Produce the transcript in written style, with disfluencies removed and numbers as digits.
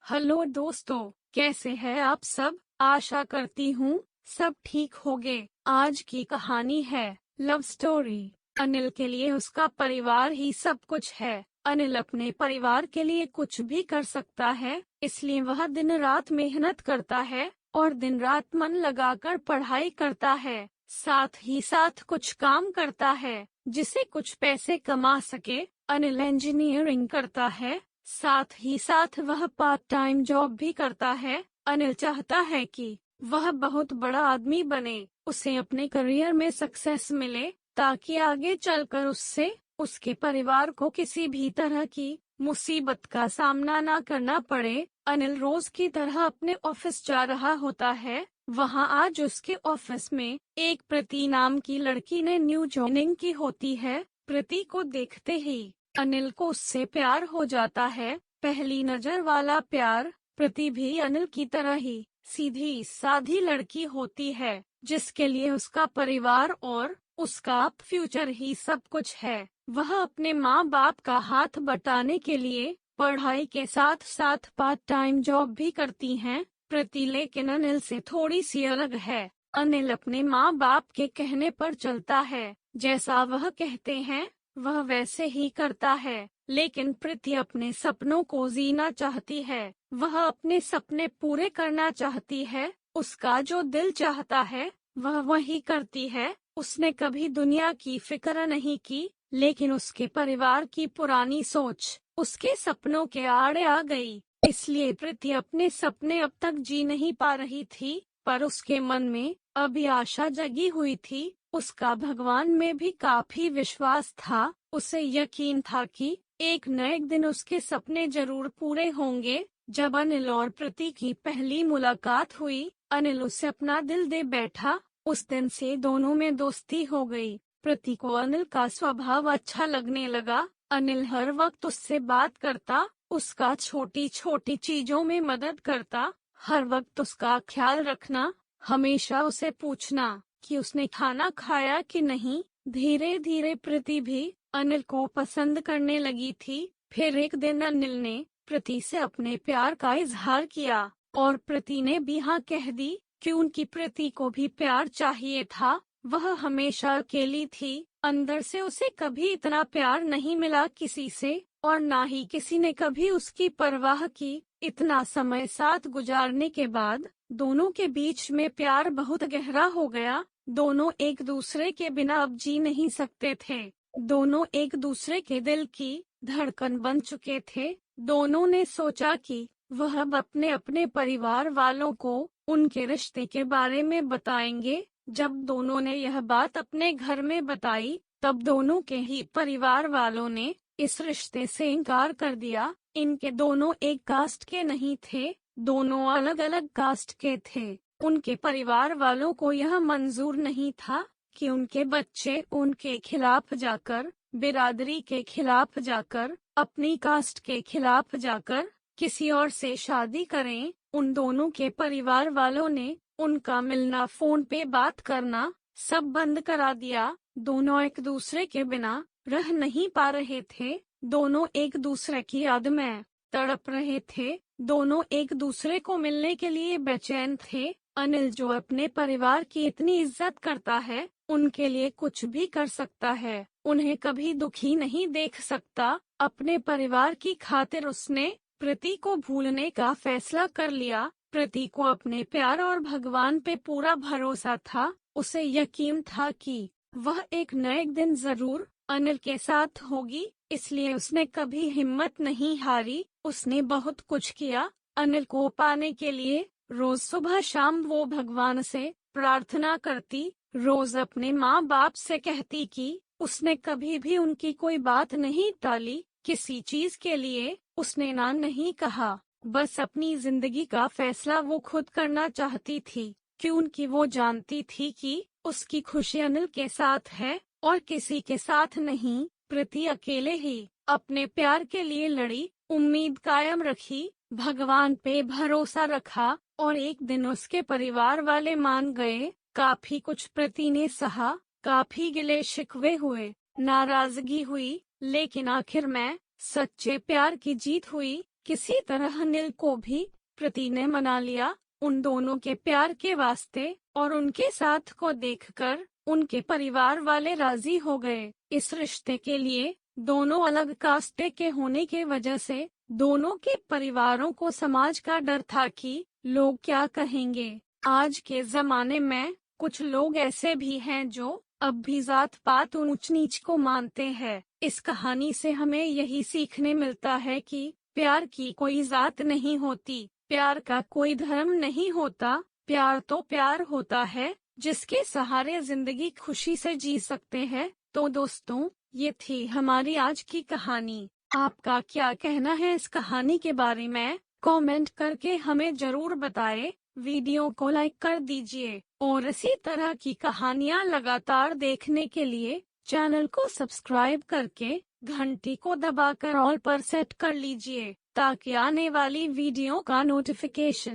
Hello दोस्तों, कैसे हैं आप सब। आशा करती हूँ सब ठीक होंगे। आज की कहानी है लव स्टोरी। अनिल के लिए उसका परिवार ही सब कुछ है। अनिल अपने परिवार के लिए कुछ भी कर सकता है, इसलिए वह दिन रात मेहनत करता है और दिन रात मन लगाकर पढ़ाई करता है। साथ ही साथ कुछ काम करता है जिससे कुछ पैसे कमा सके। अनिल इंजीनियरिंग करता है, साथ ही साथ वह पार्ट टाइम जॉब भी करता है। अनिल चाहता है कि वह बहुत बड़ा आदमी बने, उसे अपने करियर में सक्सेस मिले, ताकि आगे चलकर उससे उसके परिवार को किसी भी तरह की मुसीबत का सामना ना करना पड़े। अनिल रोज की तरह अपने ऑफिस जा रहा होता है। वहाँ आज उसके ऑफिस में एक प्रति नाम की लड़की ने न्यू ज्वाइनिंग की होती है। प्रति को देखते ही अनिल को उससे प्यार हो जाता है। पहली नजर वाला प्यार। प्रति भी अनिल की तरह ही सीधी साधी लड़की होती है, जिसके लिए उसका परिवार और उसका फ्यूचर ही सब कुछ है। वह अपने माँ बाप का हाथ बटाने के लिए पढ़ाई के साथ साथ पार्ट टाइम जॉब भी करती हैं। प्रति लेकिन अनिल से थोड़ी सी अलग है। अनिल अपने माँ बाप के कहने पर चलता है, जैसा वह कहते हैं वह वैसे ही करता है। लेकिन प्रीति अपने सपनों को जीना चाहती है। वह अपने सपने पूरे करना चाहती है। उसका जो दिल चाहता है वह वही करती है। उसने कभी दुनिया की फिक्र नहीं की, लेकिन उसके परिवार की पुरानी सोच उसके सपनों के आड़े आ गई। इसलिए प्रीति अपने सपने अब तक जी नहीं पा रही थी, पर उसके मन में अभी आशा जगी हुई थी। उसका भगवान में भी काफी विश्वास था। उसे यकीन था कि एक न एक दिन उसके सपने जरूर पूरे होंगे। जब अनिल और प्रीति की पहली मुलाकात हुई, अनिल उसे अपना दिल दे बैठा। उस दिन से दोनों में दोस्ती हो गई। प्रीति को अनिल का स्वभाव अच्छा लगने लगा। अनिल हर वक्त उससे बात करता, उसका छोटी छोटी चीजों में मदद करता, हर वक्त उसका ख्याल रखना, हमेशा उसे पूछना कि उसने खाना खाया कि नहीं। धीरे धीरे प्रीति भी अनिल को पसंद करने लगी थी। फिर एक दिन अनिल ने प्रीति से अपने प्यार का इजहार किया और प्रीति ने भी हाँ कह दी, क्योंकि प्रीति को भी प्यार चाहिए था। वह हमेशा अकेली थी। अंदर से उसे कभी इतना प्यार नहीं मिला किसी से, और ना ही किसी ने कभी उसकी परवाह की। इतना समय साथ गुजारने के बाद दोनों के बीच में प्यार बहुत गहरा हो गया। दोनों एक दूसरे के बिना अब जी नहीं सकते थे। दोनों एक दूसरे के दिल की धड़कन बन चुके थे। दोनों ने सोचा कि वह अब अपने अपने परिवार वालों को उनके रिश्ते के बारे में बताएंगे। जब दोनों ने यह बात अपने घर में बताई, तब दोनों के ही परिवार वालों ने इस रिश्ते से इनकार कर दिया। इनके दोनों एक कास्ट के नहीं थे, दोनों अलग अलग कास्ट के थे। उनके परिवार वालों को यह मंजूर नहीं था कि उनके बच्चे उनके खिलाफ जाकर, बिरादरी के खिलाफ जाकर, अपनी कास्ट के खिलाफ जाकर किसी और से शादी करें। उन दोनों के परिवार वालों ने उनका मिलना, फोन पे बात करना सब बंद करा दिया। दोनों एक दूसरे के बिना रह नहीं पा रहे थे। दोनों एक दूसरे की याद में तड़प रहे थे। दोनों एक दूसरे को मिलने के लिए बेचैन थे। अनिल जो अपने परिवार की इतनी इज्जत करता है, उनके लिए कुछ भी कर सकता है, उन्हें कभी दुखी नहीं देख सकता। अपने परिवार की खातिर उसने प्रीति को भूलने का फैसला कर लिया। प्रीति को अपने प्यार और भगवान पे पूरा भरोसा था। उसे यकीन था कि वह एक न एक दिन जरूर अनिल के साथ होगी, इसलिए उसने कभी हिम्मत नहीं हारी। उसने बहुत कुछ किया अनिल को पाने के लिए। रोज सुबह शाम वो भगवान से प्रार्थना करती, रोज अपने माँ बाप से कहती कि उसने कभी भी उनकी कोई बात नहीं टाली। किसी चीज के लिए उसने ना नहीं कहा। बस अपनी जिंदगी का फैसला वो खुद करना चाहती थी, क्योंकि वो जानती थी कि उसकी खुशी अनिल के साथ है और किसी के साथ नहीं। प्रीति अकेले ही अपने प्यार के लिए लड़ी, उम्मीद कायम रखी, भगवान पे भरोसा रखा, और एक दिन उसके परिवार वाले मान गए। काफी कुछ प्रीति ने सहा, काफी गिले शिकवे हुए, नाराजगी हुई, लेकिन आखिर में सच्चे प्यार की जीत हुई। किसी तरह अनिल को भी प्रीति ने मना लिया उन दोनों के प्यार के वास्ते, और उनके साथ को देखकर उनके परिवार वाले राजी हो गए। इस रिश्ते के लिए दोनों अलग कास्टे के होने के वजह से दोनों के परिवारों को समाज का डर था कि लोग क्या कहेंगे। आज के जमाने में कुछ लोग ऐसे भी हैं जो अब भी जात पात ऊंच नीच को मानते हैं। इस कहानी से हमें यही सीखने मिलता है कि प्यार की कोई जात नहीं होती, प्यार का कोई धर्म नहीं होता, प्यार तो प्यार होता है जिसके सहारे जिंदगी खुशी से जी सकते हैं। तो दोस्तों, ये थी हमारी आज की कहानी। आपका क्या कहना है इस कहानी के बारे में? कमेंट करके हमें जरूर बताएं। वीडियो को लाइक कर दीजिए और इसी तरह की कहानियाँ लगातार देखने के लिए चैनल को सब्सक्राइब करके घंटी को दबाकर ऑल पर सेट कर लीजिए ताकि आने वाली वीडियो का नोटिफिकेशन